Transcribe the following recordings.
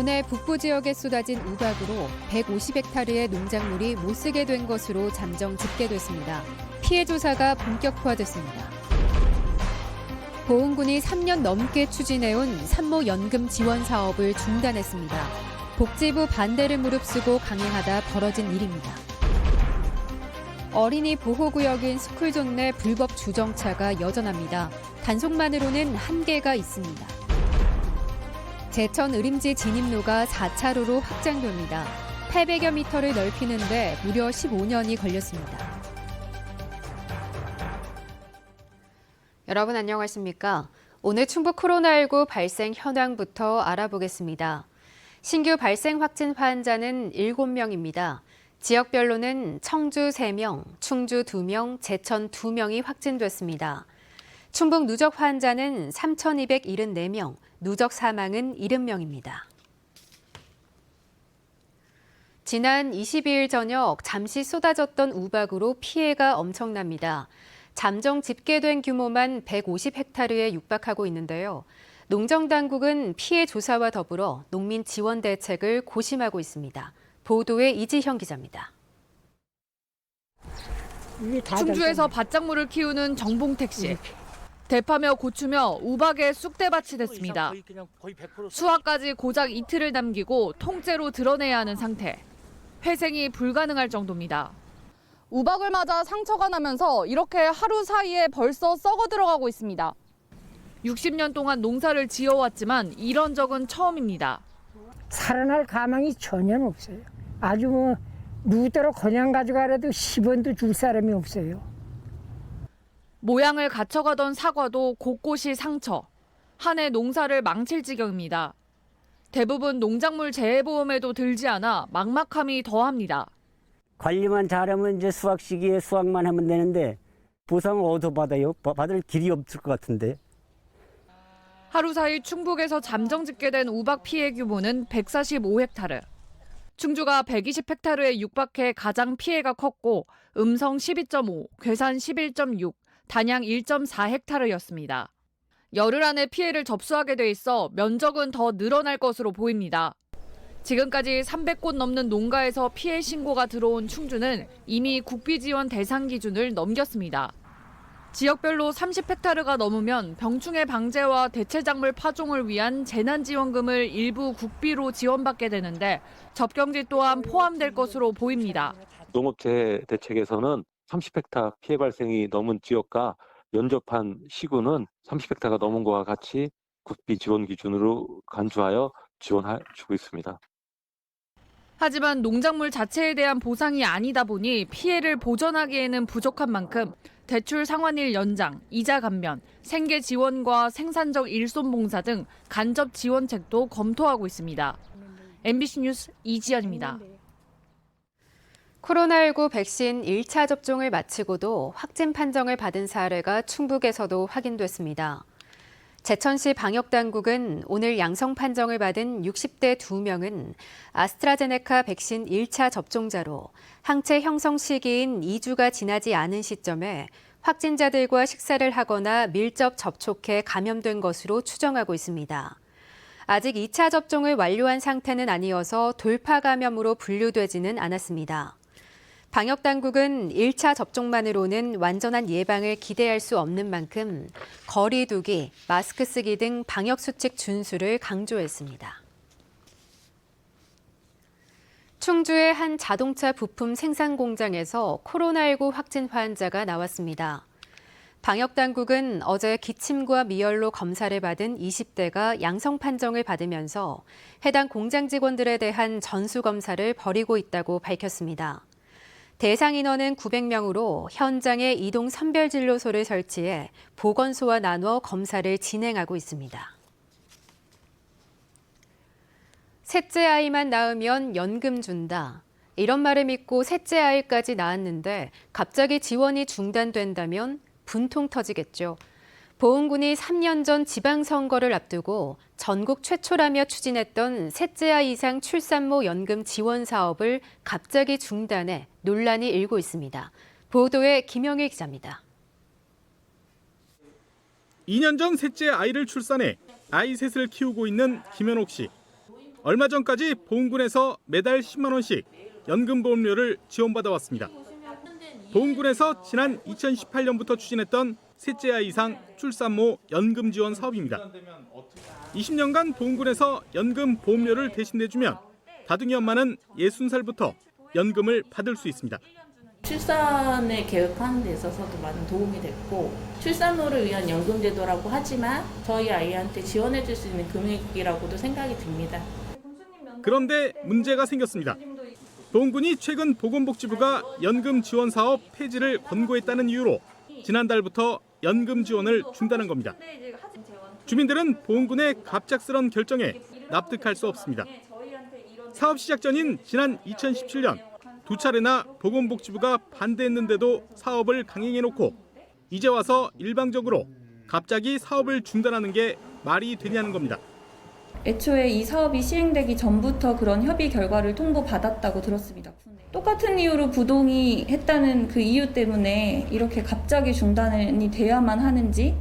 전해 북부 지역에 쏟아진 우박으로 150헥타르의 농작물이 못쓰게 된 것으로 잠정 집계됐습니다. 피해 조사가 본격화됐습니다. 보훈군이 3년 넘게 추진해온 산모 연금 지원 사업을 중단했습니다. 복지부 반대를 무릅쓰고 강행하다 벌어진 일입니다. 어린이 보호구역인 스쿨존 내 불법 주정차가 여전합니다. 단속만으로는 한계가 있습니다. 제천 의림지 진입로가 4차로로 확장됩니다. 800여 미터를 넓히는데 무려 15년이 걸렸습니다. 여러분 안녕하십니까? 오늘 충북 코로나19 발생 현황부터 알아보겠습니다. 신규 발생 확진 환자는 7명입니다. 지역별로는 청주 3명, 충주 2명, 제천 2명이 확진됐습니다. 충북 누적 환자는 3,274명, 누적 사망은 70명입니다. 지난 22일 저녁 잠시 쏟아졌던 우박으로 피해가 엄청납니다. 잠정 집계된 규모만 150헥타르에 육박하고 있는데요. 농정당국은 피해 조사와 더불어 농민 지원 대책을 고심하고 있습니다. 보도에 이지형 기자입니다. 충주에서 밭작물을 키우는 정봉택 씨. 대파며 고추며 우박에 쑥대밭이 됐습니다. 수확까지 고작 이틀을 남기고 통째로 드러내야 하는 상태. 회생이 불가능할 정도입니다. 우박을 맞아 상처가 나면서 이렇게 하루 사이에 벌써 썩어 들어가고 있습니다. 60년 동안 농사를 지어왔지만 이런 적은 처음입니다. 살아날 가망이 전혀 없어요. 아주 누구더러 그냥 가져가라도 10원도 줄 사람이 없어요. 모양을 갖춰가던 사과도 곳곳이 상처. 한 해 농사를 망칠 지경입니다. 대부분 농작물 재해보험에도 들지 않아 막막함이 더합니다. 관리만 잘하면 이제 수확 시기에 수확만 하면 되는데 보상을 어디서 받아요? 받을 길이 없을 것 같은데. 하루 사이 충북에서 잠정 집계된 우박 피해 규모는 145헥타르. 충주가 120헥타르에 육박해 가장 피해가 컸고 음성 12.5, 괴산 11.6, 단양 1.4헥타르였습니다. 열흘 안에 피해를 접수하게 돼 있어 면적은 더 늘어날 것으로 보입니다. 지금까지 300곳 넘는 농가에서 피해 신고가 들어온 충주는 이미 국비 지원 대상 기준을 넘겼습니다. 지역별로 30헥타르가 넘으면 병충해 방제와 대체작물 파종을 위한 재난지원금을 일부 국비로 지원받게 되는데 접경지 또한 포함될 것으로 보입니다. 농업재해 대책에서는 30헥타 피해 발생이 넘은 지역과 면접한 시군은 30헥타가 넘은 것과 같이 국비 지원 기준으로 간주하여 지원해주고 있습니다. 하지만 농작물 자체에 대한 보상이 아니다 보니 피해를 보전하기에는 부족한 만큼 대출 상환일 연장, 이자 감면, 생계 지원과 생산적 일손 봉사 등 간접 지원책도 검토하고 있습니다. MBC 뉴스 이지연입니다. 코로나19 백신 1차 접종을 마치고도 확진 판정을 받은 사례가 충북에서도 확인됐습니다. 제천시 방역당국은 오늘 양성 판정을 받은 60대 2명은 아스트라제네카 백신 1차 접종자로 항체 형성 시기인 2주가 지나지 않은 시점에 확진자들과 식사를 하거나 밀접 접촉해 감염된 것으로 추정하고 있습니다. 아직 2차 접종을 완료한 상태는 아니어서 돌파 감염으로 분류되지는 않았습니다. 방역당국은 1차 접종만으로는 완전한 예방을 기대할 수 없는 만큼 거리 두기, 마스크 쓰기 등 방역수칙 준수를 강조했습니다. 충주의 한 자동차 부품 생산 공장에서 코로나19 확진 환자가 나왔습니다. 방역당국은 어제 기침과 미열로 검사를 받은 20대가 양성 판정을 받으면서 해당 공장 직원들에 대한 전수검사를 벌이고 있다고 밝혔습니다. 대상 인원은 900명으로 현장에 이동 선별진료소를 설치해 보건소와 나눠 검사를 진행하고 있습니다. 셋째 아이만 낳으면 연금 준다. 이런 말을 믿고 셋째 아이까지 낳았는데 갑자기 지원이 중단된다면 분통 터지겠죠. 보훈군이 3년 전 지방선거를 앞두고 전국 최초라며 추진했던 셋째 아이 이상 출산모 연금 지원 사업을 갑자기 중단해 논란이 일고 있습니다. 보도에 김영일 기자입니다. 2년 전 셋째 아이를 출산해 아이 셋을 키우고 있는 김현옥 씨. 얼마 전까지 보험군에서 매달 10만 원씩 연금보험료를 지원받아왔습니다. 보험군에서 지난 2018년부터 추진했던 셋째 아이 이상 출산모 연금 지원 사업입니다. 20년간 보험군에서 연금 보험료를 대신 내주면 다둥이 엄마는 60살부터 연금을 받을 수 있습니다. 출산을 계획하는 데 있어서도 많은 도움이 됐고, 출산후를 위한 연금제도라고 하지만 저희 아이한테 지원해 줄 수 있는 금액이라고도 생각이 듭니다. 그런데 문제가 생겼습니다. 보험군이 최근 보건복지부가 연금 지원 사업 폐지를 권고했다는 이유로 지난달부터 연금 지원을 중단한 겁니다. 주민들은 보험군의 갑작스런 결정에 납득할 수 없습니다. 사업 시작 전인 지난 2017년 두 차례나 보건복지부가 반대했는데도 사업을 강행해놓고 이제 와서 일방적으로 갑자기 사업을 중단하는 게 말이 되냐는 겁니다. 애초에 이 사업이 시행되기 전부터 그런 협의 결과를 통보받았다고 들었습니다. 똑같은 이유로 부동의 했다는 그 이유 때문에 이렇게 갑자기 중단이 돼야만 하는지.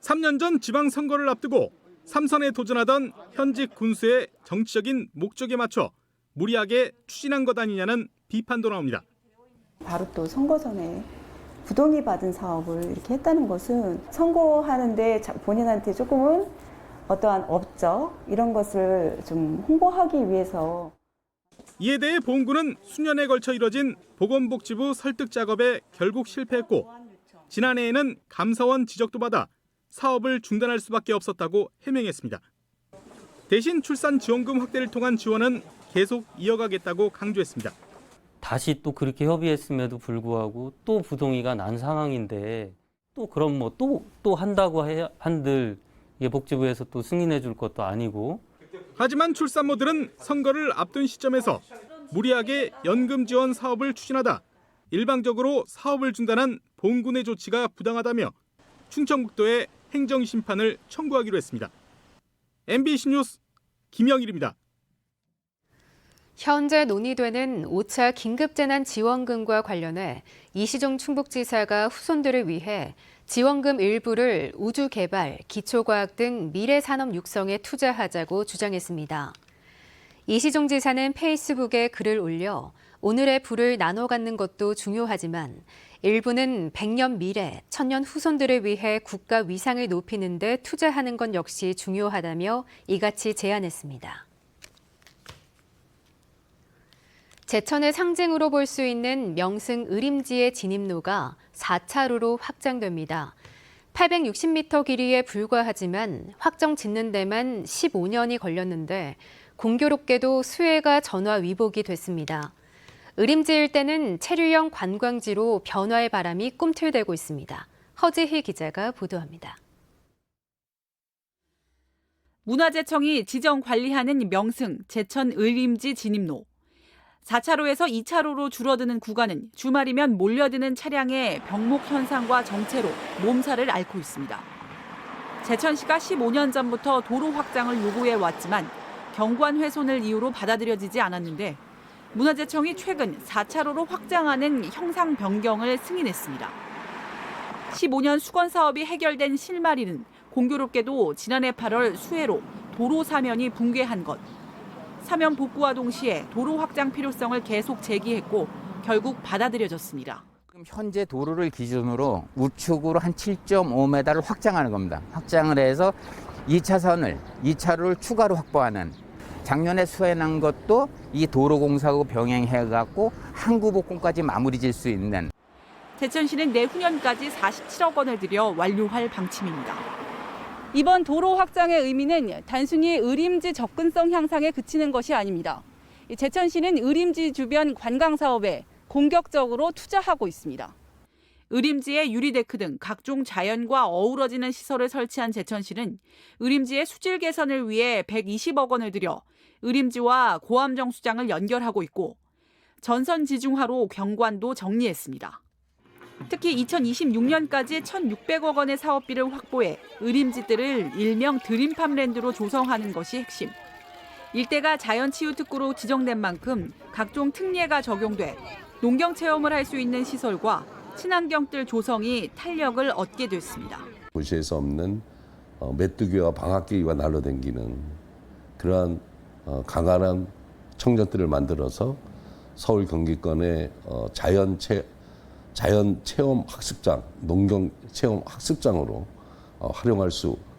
3년 전 지방선거를 앞두고 3선에 도전하던 현직 군수의 정치적인 목적에 맞춰 무리하게 추진한 것 아니냐는 비판도 나옵니다. 바로 또 선거 전에 부동의 받은 사업을 이렇게 했다는 것은 선거하는데 본인한테 조금은 어떠한 업적 이런 것을 좀 홍보하기 위해서. 이에 대해 보험군은 수년에 걸쳐 이뤄진 보건복지부 설득 작업에 결국 실패했고 지난해에는 감사원 지적도 받아 사업을 중단할 수밖에 없었다고 해명했습니다. 대신 출산지원금 확대를 통한 지원은 계속 이어가겠다고 강조했습니다. 다시 또 그렇게 협의했음에도 불구하고 또 부동의가 난 상황인데 또 그럼 뭐 또 한다고 한들 이게 복지부에서 또 승인해 줄 것도 아니고. 하지만 출산모들은 선거를 앞둔 시점에서 무리하게 연금 지원 사업을 추진하다 일방적으로 사업을 중단한 보험군의 조치가 부당하다며 충청북도에 행정심판을 청구하기로 했습니다. MBC 뉴스 김영일입니다. 현재 논의되는 5차 긴급재난지원금과 관련해 이시종 충북지사가 후손들을 위해 지원금 일부를 우주개발, 기초과학 등 미래산업 육성에 투자하자고 주장했습니다. 이시종 지사는 페이스북에 글을 올려 오늘의 부를 나눠 갖는 것도 중요하지만 일부는 100년 미래, 1000년 후손들을 위해 국가 위상을 높이는 데 투자하는 것 역시 중요하다며 이같이 제안했습니다. 제천의 상징으로 볼 수 있는 명승 의림지의 진입로가 4차로로 확장됩니다. 860m 길이에 불과하지만 확정 짓는 데만 15년이 걸렸는데 공교롭게도 수혜가 전화위복이 됐습니다. 의림지 일대는 체류형 관광지로 변화의 바람이 꿈틀대고 있습니다. 허지희 기자가 보도합니다. 문화재청이 지정 관리하는 명승 제천 의림지 진입로. 4차로에서 2차로로 줄어드는 구간은 주말이면 몰려드는 차량의 병목 현상과 정체로 몸살을 앓고 있습니다. 제천시가 15년 전부터 도로 확장을 요구해 왔지만 경관 훼손을 이유로 받아들여지지 않았는데 문화재청이 최근 4차로로 확장하는 형상 변경을 승인했습니다. 15년 수건 사업이 해결된 실마리는 공교롭게도 지난해 8월 수해로 도로 사면이 붕괴한 것. 사면 복구와 동시에 도로 확장 필요성을 계속 제기했고 결국 받아들여졌습니다. 현재 도로를 기준으로 우측으로 한 7.5m를 확장하는 겁니다. 확장을 해서 2차로를 추가로 확보하는. 작년에 수해난 것도 이 도로공사하고 병행해갖고 항구복권까지 마무리 질 수 있는. 제천시는 내후년까지 47억 원을 들여 완료할 방침입니다. 이번 도로 확장의 의미는 단순히 의림지 접근성 향상에 그치는 것이 아닙니다. 제천시는 의림지 주변 관광 사업에 공격적으로 투자하고 있습니다. 의림지에 유리데크 등 각종 자연과 어우러지는 시설을 설치한 제천시는 의림지의 수질 개선을 위해 120억 원을 들여 의림지와 고암정수장을 연결하고 있고 전선지중화로 경관도 정리했습니다. 특히 2026년까지 1,600억 원의 사업비를 확보해 의림지들을 일명 드림팜랜드로 조성하는 것이 핵심. 일대가 자연치유특구로 지정된 만큼 각종 특례가 적용돼 농경 체험을 할 수 있는 시설과 친환경뜰 조성이 탄력을 얻게 됐습니다. 도시에서 없는 메뚜기와 방학개기가 날아다니는 그러한 강한 청년들을 만들어서 서울 경기권의 자연 체험 학습장, 농경 체험 학습장으로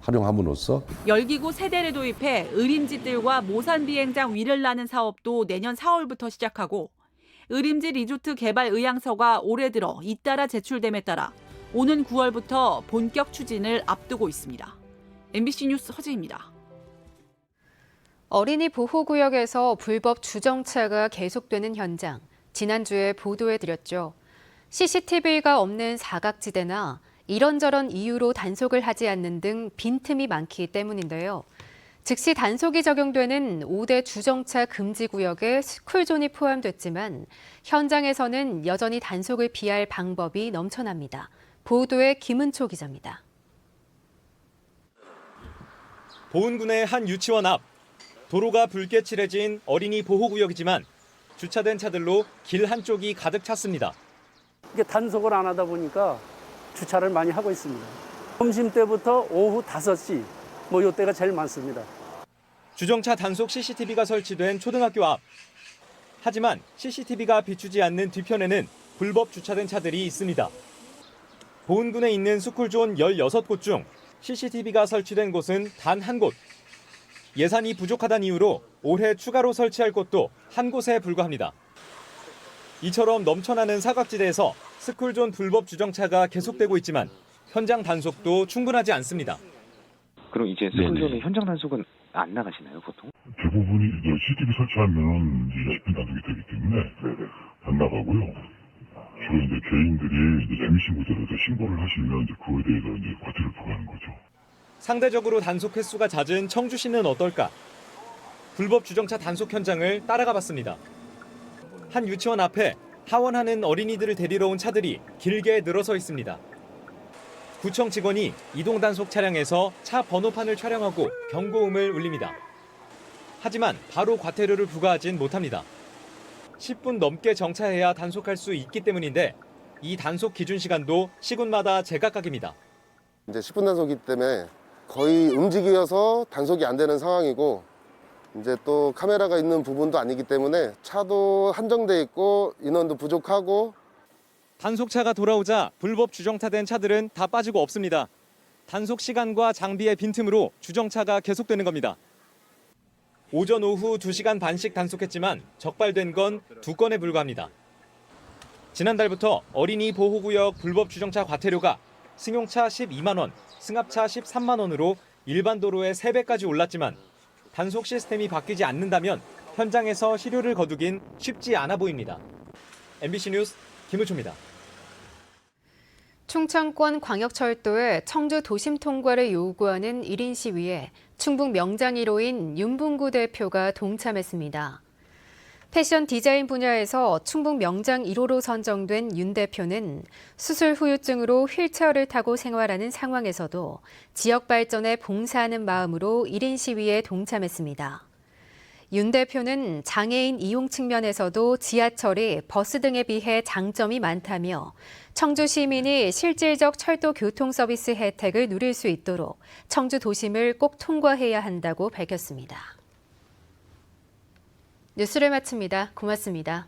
활용함으로써 열기구 세대를 도입해 의림지들과 모산 비행장 위를 나는 사업도 내년 4월부터 시작하고 의림지 리조트 개발 의향서가 올해 들어 잇따라 제출됨에 따라 오는 9월부터 본격 추진을 앞두고 있습니다. MBC 뉴스 허지입니다. 어린이 보호구역에서 불법 주정차가 계속되는 현장, 지난주에 보도해드렸죠. CCTV가 없는 사각지대나 이런저런 이유로 단속을 하지 않는 등 빈틈이 많기 때문인데요. 즉시 단속이 적용되는 5대 주정차 금지 구역에 스쿨존이 포함됐지만 현장에서는 여전히 단속을 피할 방법이 넘쳐납니다. 보도에 김은초 기자입니다. 보은군의 한 유치원 앞, 도로가 붉게 칠해진 어린이 보호구역이지만 주차된 차들로 길 한쪽이 가득 찼습니다. 이게 단속을 안 하다 보니까 주차를 많이 하고 있습니다. 점심때부터 오후 5시, 이때가 제일 많습니다. 주정차 단속 CCTV가 설치된 초등학교 앞. 하지만 CCTV가 비추지 않는 뒤편에는 불법 주차된 차들이 있습니다. 보은군에 있는 스쿨존 16곳 중 CCTV가 설치된 곳은 단 한 곳. 예산이 부족하다는 이유로 올해 추가로 설치할 곳도 한 곳에 불과합니다. 이처럼 넘쳐나는 사각지대에서 스쿨존 불법 주정차가 계속되고 있지만 현장 단속도 충분하지 않습니다. 그럼 이제 스쿨존의 현장 단속은 안 나가시나요, 보통? 대부분이 CCTV 설치하면 이제 20분 단속이 되기 때문에 안 나가고요. 주로 이제 개인들이 재미신고자로서 신고를 하시면 그거에 대해서 과태료를 부과하는 거죠. 상대적으로 단속 횟수가 잦은 청주시는 어떨까? 불법 주정차 단속 현장을 따라가 봤습니다. 한 유치원 앞에 하원하는 어린이들을 데리러 온 차들이 길게 늘어서 있습니다. 구청 직원이 이동 단속 차량에서 차 번호판을 촬영하고 경고음을 울립니다. 하지만 바로 과태료를 부과하진 못합니다. 10분 넘게 정차해야 단속할 수 있기 때문인데 이 단속 기준 시간도 시군마다 제각각입니다. 이제 10분 단속이기 때문에 거의 움직여서 단속이 안 되는 상황이고 이제 또 카메라가 있는 부분도 아니기 때문에 차도 한정돼 있고 인원도 부족하고 단속차가 돌아오자 불법 주정차된 차들은 다 빠지고 없습니다. 단속 시간과 장비의 빈틈으로 주정차가 계속되는 겁니다. 오전 오후 2시간 반씩 단속했지만 적발된 건 2건에 불과합니다. 지난달부터 어린이 보호구역 불법 주정차 과태료가 승용차 12만 원, 승합차 13만 원으로 일반 도로의 3배까지 올랐지만 단속 시스템이 바뀌지 않는다면 현장에서 실효를 거두긴 쉽지 않아 보입니다. MBC 뉴스 김우초입니다. 충청권 광역철도에 청주 도심 통과를 요구하는 1인 시위에 충북 명장 1호인 윤bun구 대표가 동참했습니다. 패션 디자인 분야에서 충북 명장 1호로 선정된 윤 대표는 수술 후유증으로 휠체어를 타고 생활하는 상황에서도 지역 발전에 봉사하는 마음으로 1인 시위에 동참했습니다. 윤 대표는 장애인 이용 측면에서도 지하철이 버스 등에 비해 장점이 많다며 청주 시민이 실질적 철도 교통 서비스 혜택을 누릴 수 있도록 청주 도심을 꼭 통과해야 한다고 밝혔습니다. 뉴스를 마칩니다. 고맙습니다.